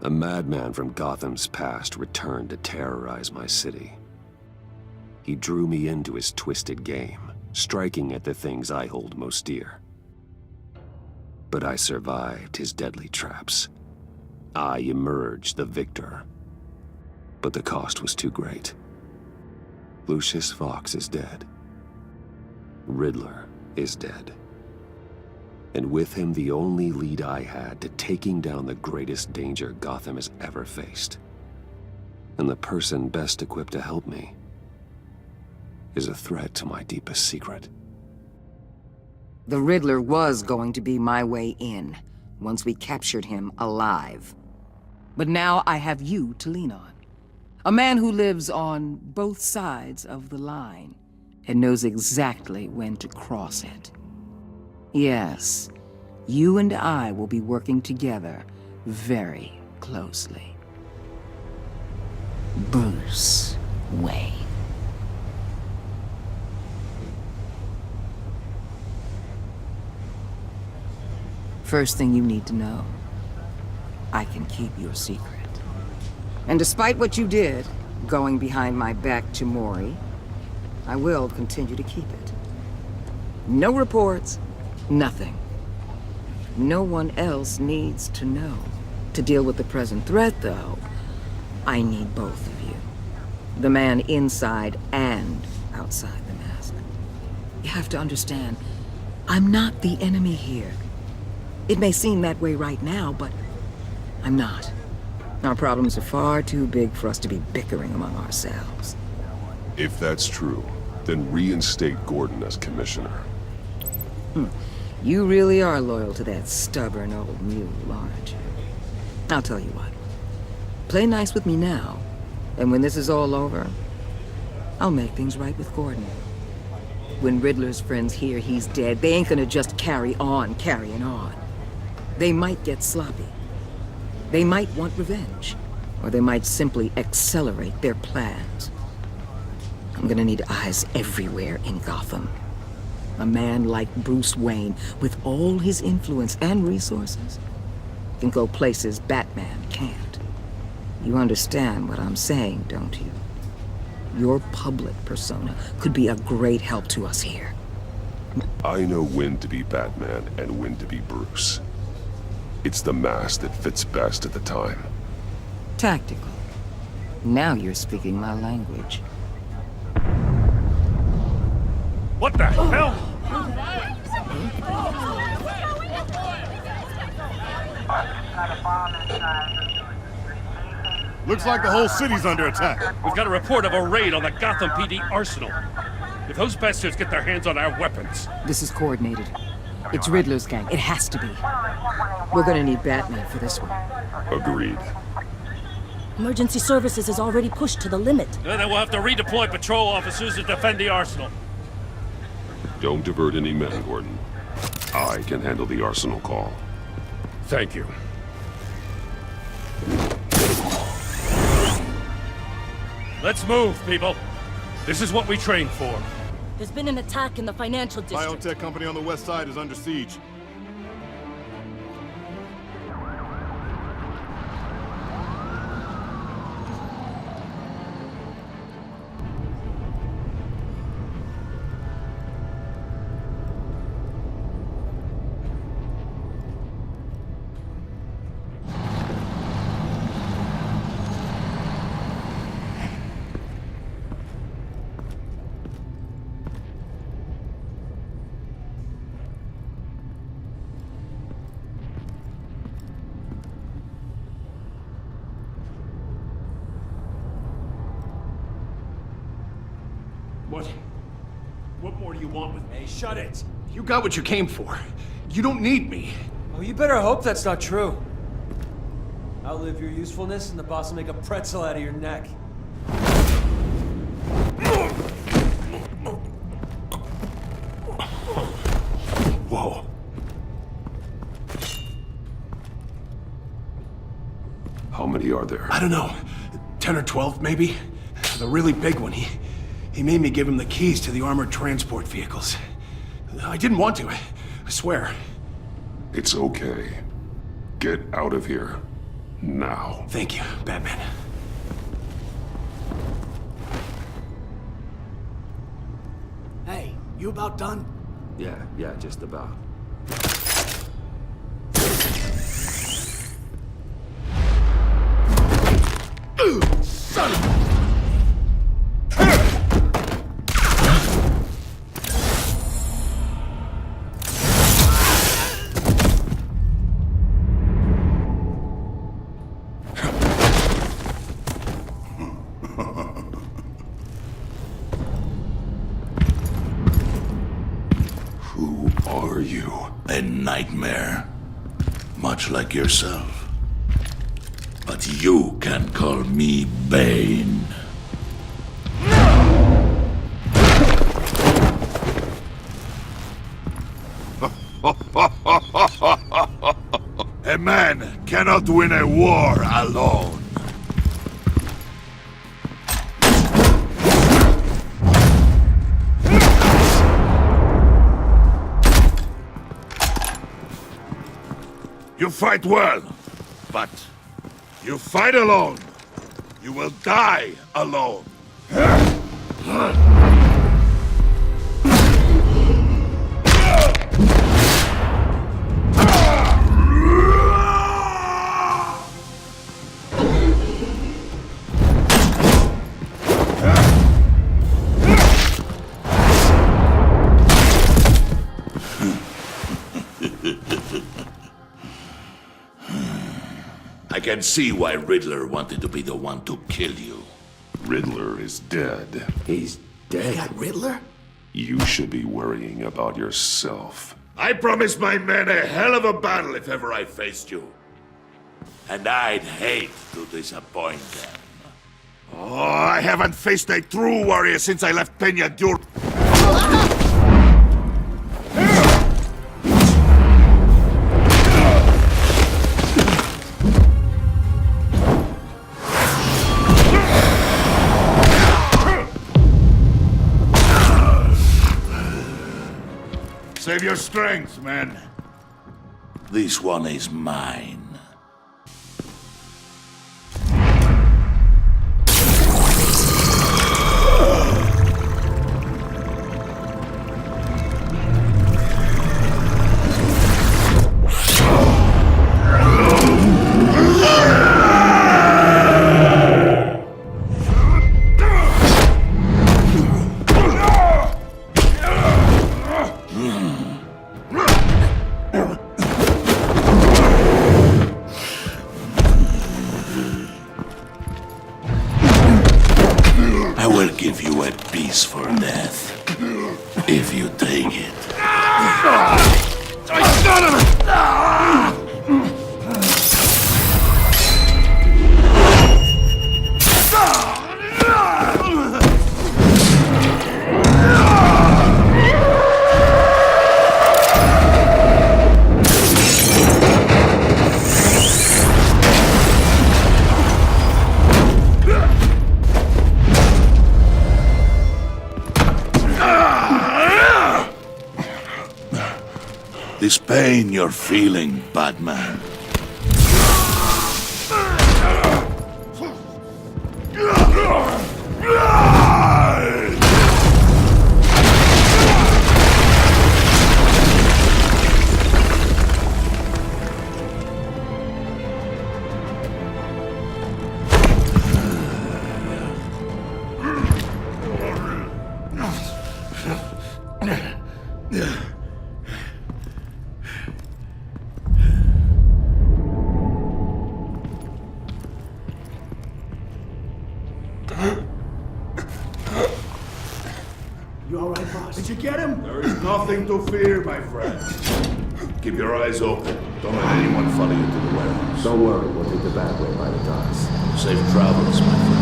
A madman from Gotham's past returned to terrorize my city. He drew me into his twisted game, striking at the things I hold most dear. But I survived his deadly traps. I emerged the victor. But the cost was too great. Lucius Fox is dead. Riddler is dead. And with him, the only lead I had to taking down the greatest danger Gotham has ever faced. And the person best equipped to help me is a threat to my deepest secret. The Riddler was going to be my way in, once we captured him alive. But now I have you to lean on. A man who lives on both sides of the line and knows exactly when to cross it. Yes, you and I will be working together very closely. Bruce Wayne. First thing you need to know, I can keep your secret. And despite what you did, going behind my back to Mori, I will continue to keep it. No reports, nothing. No one else needs to know. To deal with the present threat, though, I need both of you. The man inside and outside the mask. You have to understand, I'm not the enemy here. It may seem that way right now, but I'm not. Our problems are far too big for us to be bickering among ourselves. If that's true, then reinstate Gordon as commissioner. You really are loyal to that stubborn old mule, aren't you? I'll tell you what. Play nice with me now, and when this is all over, I'll make things right with Gordon. When Riddler's friends hear he's dead, they ain't gonna just carry on carrying on. They might get sloppy. They might want revenge. Or they might simply accelerate their plans. I'm gonna need eyes everywhere in Gotham. A man like Bruce Wayne, with all his influence and resources, can go places Batman can't. You understand what I'm saying, don't you? Your public persona could be a great help to us here. I know when to be Batman and when to be Bruce. It's the mask that fits best at the time. Tactical. Now you're speaking my language. What the hell? Looks like the whole city's under attack. We've got a report of a raid on the Gotham PD arsenal. If those bastards get their hands on our weapons... This is coordinated. It's Riddler's gang. It has to be. We're gonna need Batman for this one. Agreed. Emergency services is already pushed to the limit. Then we'll have to redeploy patrol officers to defend the arsenal. Don't divert any men, Gordon. I can handle the arsenal call. Thank you. Let's move, people. This is what we trained for. There's been an attack in the financial district. Biotech company on the west side is under siege. What more do you want with me? Hey, shut it! You got what you came for. You don't need me. Oh, you better hope that's not true. Outlive your usefulness and the boss will make a pretzel out of your neck. Whoa. How many are there? I don't know. 10 or 12, maybe? The really big one, he made me give him the keys to the armored transport vehicles. I didn't want to, I swear. It's okay. Get out of here. now. Thank you, Batman. Hey, you about done? Yeah, just about. Son of a... Who are you? A nightmare. Much like yourself. But you can call me Bane. A man cannot win a war alone. You fight well, but you fight alone. You will die alone. I can see why Riddler wanted to be the one to kill you. Riddler is dead. He's dead. Got Riddler? You should be worrying about yourself. I promised my men a hell of a battle if ever I faced you. And I'd hate to disappoint them. Oh, I haven't faced a true warrior since I left Peña Dur. Save your strength, man. This one is mine. I will give you a peaceful death, if you take it. This pain you're feeling, Batman. You alright, boss? Did you get him? There is nothing to fear, my friend. Keep your eyes open. Don't let anyone follow you to the warehouse. Don't worry, we'll take the back way by the docks. Safe travels, my friends.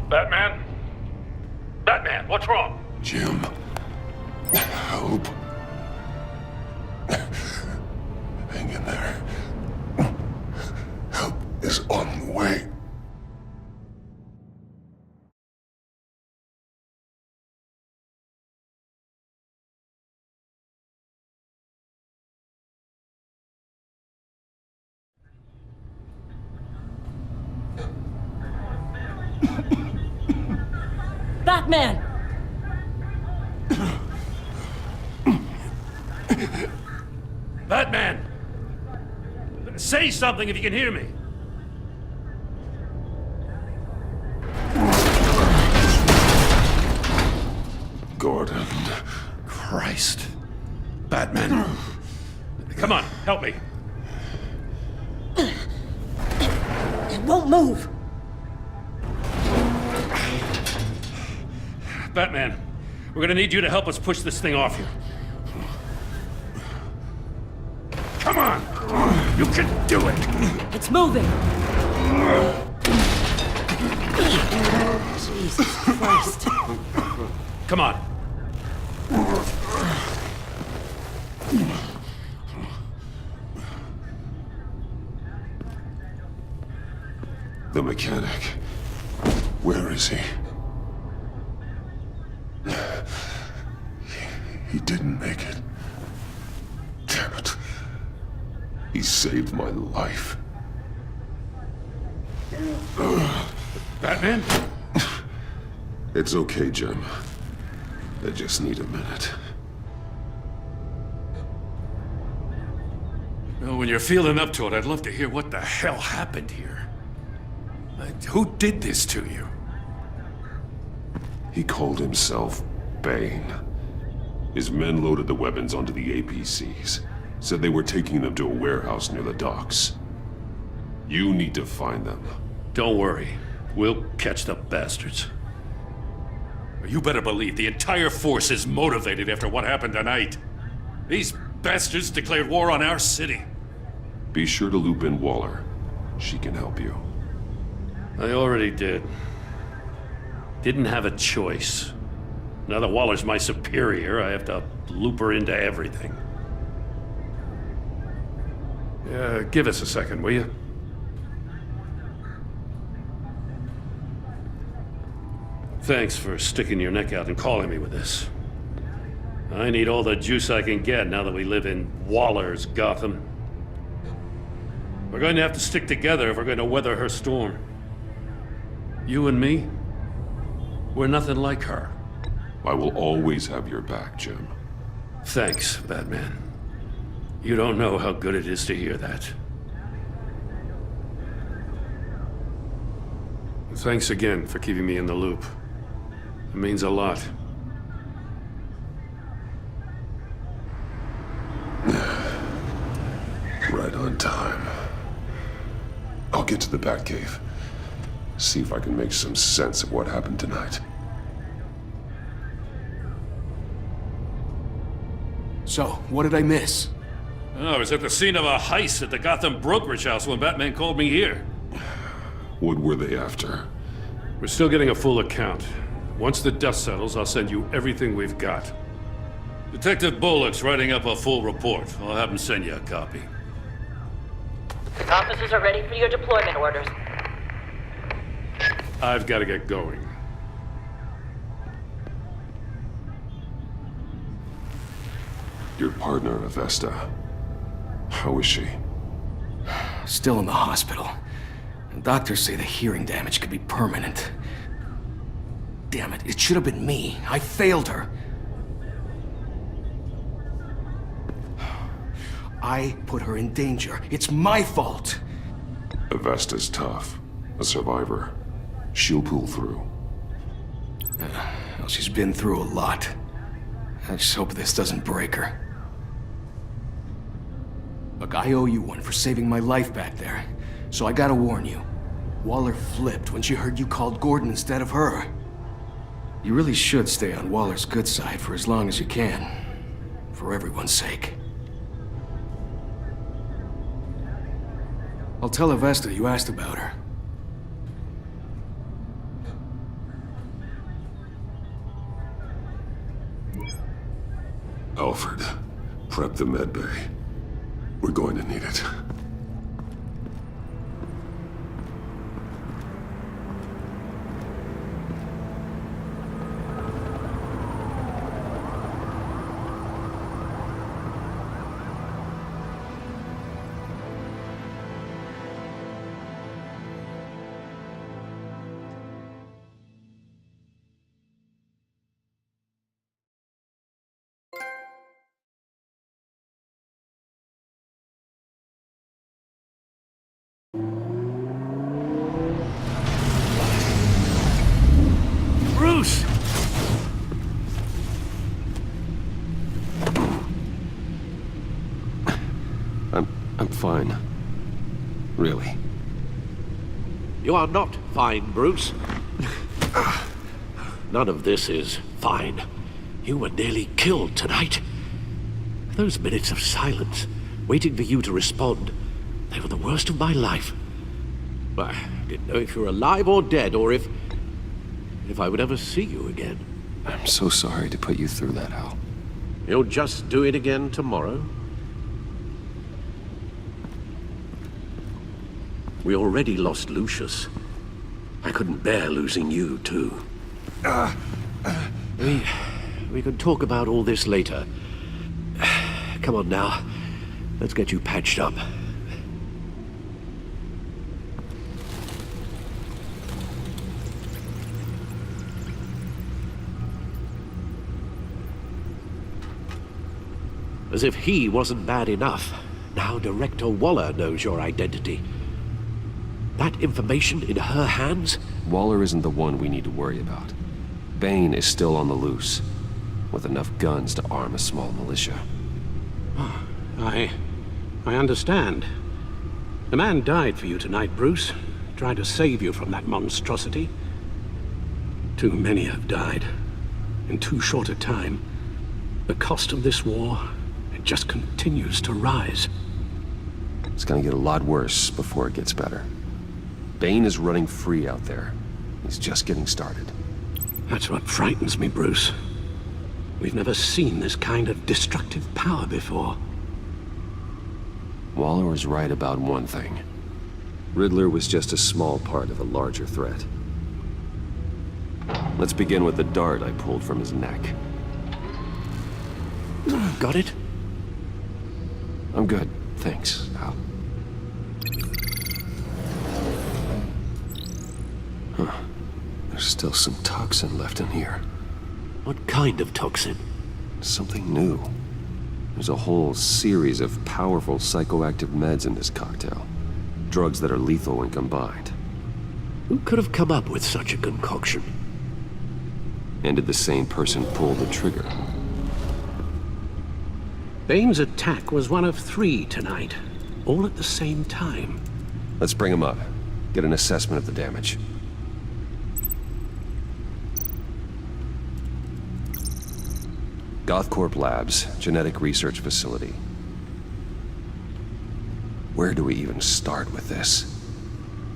Batman? Batman, what's wrong? Jim. Help. Hang in there. Help is on the way. Batman! Batman! Say something if you can hear me. Gordon. Christ. Batman. Come on, help me. It won't move! Batman, we're gonna need you to help us push this thing off here. Come on! You can do it! It's moving! Jesus Christ. Come on. The mechanic. Where is he? He didn't make it. Damn it. He saved my life. Batman? It's okay, Jim. I just need a minute. Well, when you're feeling up to it, I'd love to hear what the hell happened here. Who did this to you? He called himself Bane. His men loaded the weapons onto the APCs. Said they were taking them to a warehouse near the docks. You need to find them. Don't worry. We'll catch the bastards. You better believe the entire force is motivated after what happened tonight. These bastards declared war on our city. Be sure to loop in Waller. She can help you. I already did. Didn't have a choice. Now that Waller's my superior, I have to loop her into everything. Give us a second, will you? Thanks for sticking your neck out and calling me with this. I need all the juice I can get now that we live in Waller's Gotham. We're going to have to stick together if we're going to weather her storm. You and me, we're nothing like her. I will always have your back, Jim. Thanks, Batman. You don't know how good it is to hear that. Thanks again for keeping me in the loop. It means a lot. Right on time. I'll get to the Batcave. See if I can make some sense of what happened tonight. So, what did I miss? Oh, I was at the scene of a heist at the Gotham brokerage house when Batman called me here. What were they after? We're still getting a full account. Once the dust settles, I'll send you everything we've got. Detective Bullock's writing up a full report. I'll have him send you a copy. Officers are ready for your deployment orders. I've got to get going. Your partner, Avesta. How is she? Still in the hospital. Doctors say the hearing damage could be permanent. Damn it, it should have been me. I failed her. I put her in danger. It's my fault. Avesta's tough. A survivor. She'll pull through. Well, she's been through a lot. I just hope this doesn't break her. Look, I owe you one for saving my life back there. So I gotta warn you. Waller flipped when she heard you called Gordon instead of her. You really should stay on Waller's good side for as long as you can. For everyone's sake. I'll tell Avesta you asked about her. Alfred, prep the med bay. We're going to need it. Bruce! I'm fine. Really. You are not fine, Bruce. None of this is fine. You were nearly killed tonight. Those minutes of silence, waiting for you to respond, they were the worst of my life. I didn't know if you were alive or dead, or if I would ever see you again. I'm so sorry to put you through that, Al. You'll just do it again tomorrow? We already lost Lucius. I couldn't bear losing you, too. We can talk about all this later. Come on now. Let's get you patched up. As if he wasn't bad enough, now Director Waller knows your identity. That information in her hands? Waller isn't the one we need to worry about. Bane is still on the loose, with enough guns to arm a small militia. I understand. The man died for you tonight, Bruce. Tried to save you from that monstrosity. Too many have died. In too short a time. The cost of this war, it just continues to rise. It's gonna get a lot worse before it gets better. Bane is running free out there. He's just getting started. That's what frightens me, Bruce. We've never seen this kind of destructive power before. Waller was right about one thing. Riddler was just a small part of a larger threat. Let's begin with the dart I pulled from his neck. Got it? I'm good, thanks, Al. Huh. There's still some toxin left in here. What kind of toxin? Something new. There's a whole series of powerful psychoactive meds in this cocktail. Drugs that are lethal when combined. Who could have come up with such a concoction? And did the same person pull the trigger? Bane's attack was one of 3 tonight, all at the same time. Let's bring him up. Get an assessment of the damage. Gothcorp Labs, genetic research facility. Where do we even start with this?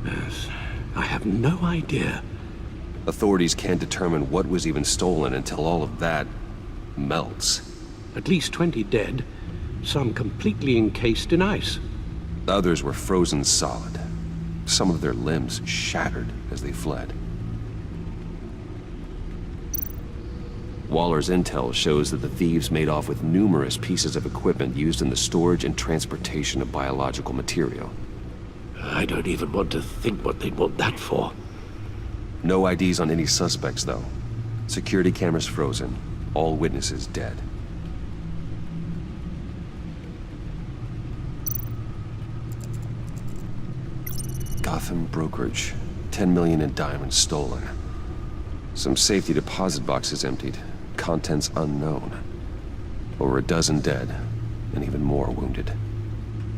Yes, I have no idea. Authorities can't determine what was even stolen until all of that melts. At least 20 dead, some completely encased in ice. Others were frozen solid. Some of their limbs shattered as they fled. Waller's intel shows that the thieves made off with numerous pieces of equipment used in the storage and transportation of biological material. I don't even want to think what they'd want that for. No IDs on any suspects, though. Security cameras frozen. All witnesses dead. Gotham brokerage. 10 million in diamonds stolen. Some safety deposit boxes emptied. Contents unknown. Over a dozen dead, and even more wounded.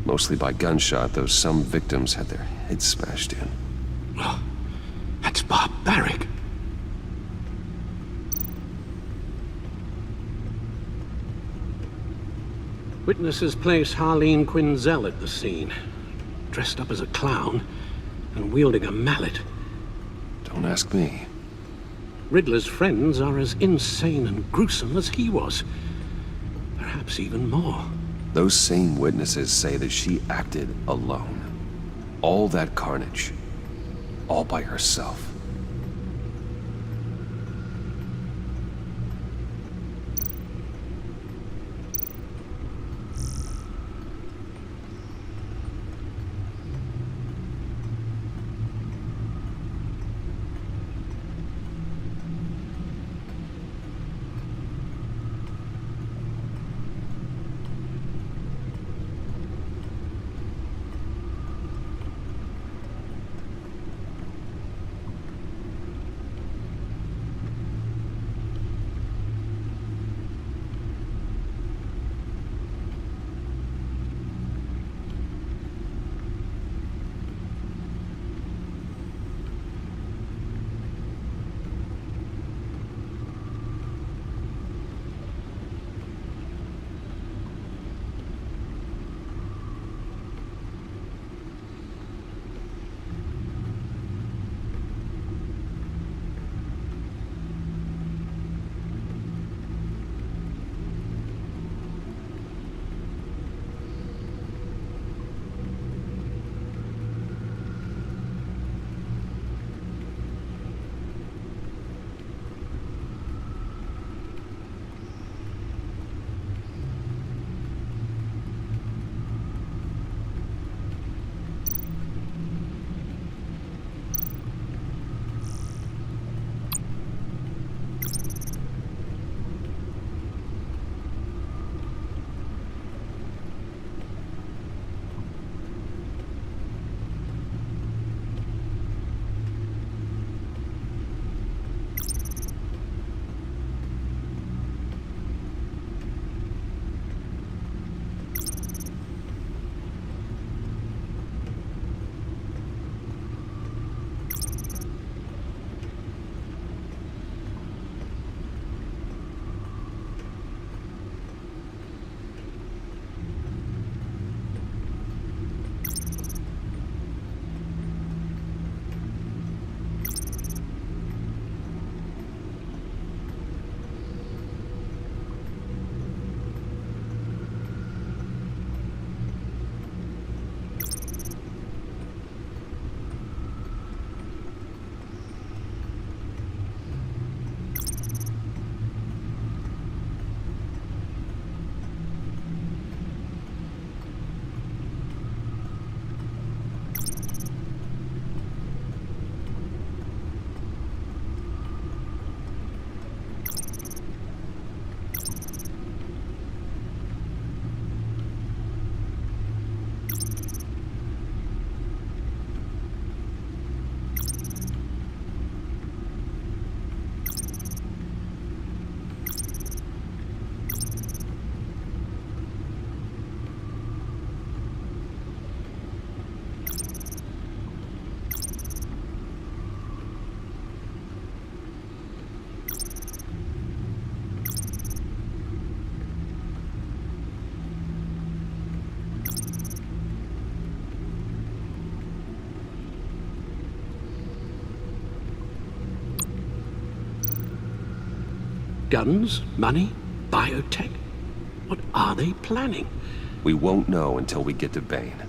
Mostly by gunshot, though some victims had their heads smashed in. Oh, that's barbaric. Witnesses place Harleen Quinzel at the scene. dressed up as a clown and wielding a mallet. Don't ask me. Riddler's friends are as insane and gruesome as he was. Perhaps even more. Those same witnesses say that she acted alone. All that carnage. All by herself. Guns? Money? Biotech? What are they planning? We won't know until we get to Bane.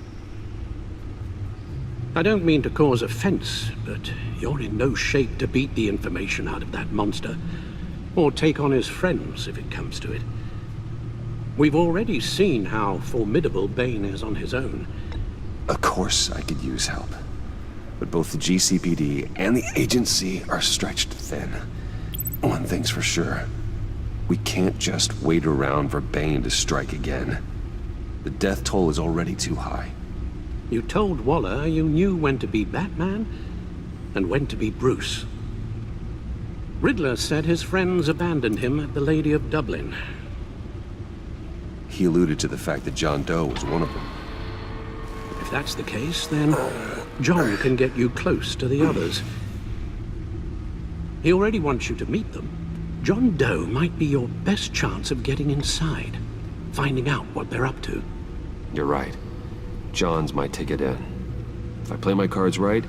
I don't mean to cause offense, but you're in no shape to beat the information out of that monster, or take on his friends if it comes to it. We've already seen how formidable Bane is on his own. Of course I could use help. But both the GCPD and the agency are stretched thin. One thing's for sure. We can't just wait around for Bane to strike again. The death toll is already too high. You told Waller you knew when to be Batman and when to be Bruce. Riddler said his friends abandoned him at the Lady of Dublin. He alluded to the fact that John Doe was one of them. If that's the case, then John can get you close to the others. He already wants you to meet them. John Doe might be your best chance of getting inside, finding out what they're up to. You're right. John's my ticket in. If I play my cards right,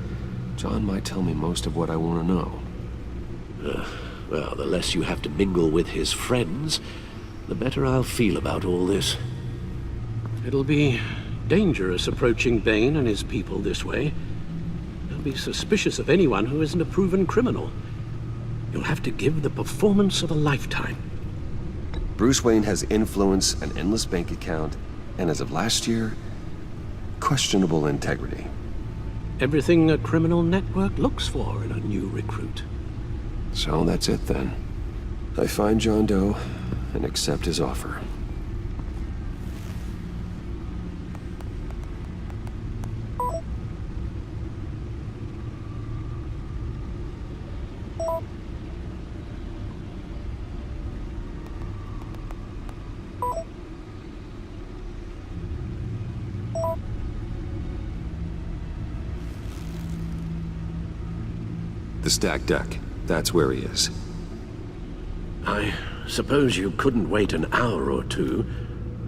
John might tell me most of what I want to know. Well, the less you have to mingle with his friends, the better I'll feel about all this. It'll be dangerous approaching Bane and his people this way. They'll be suspicious of anyone who isn't a proven criminal. You'll have to give the performance of a lifetime. Bruce Wayne has influence, an endless bank account, and as of last year, questionable integrity. Everything a criminal network looks for in a new recruit. So that's it then. I find John Doe and accept his offer. The stacked deck. That's where he is. I suppose you couldn't wait an hour or two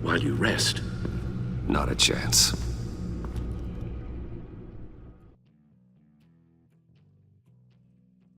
while you rest. Not a chance.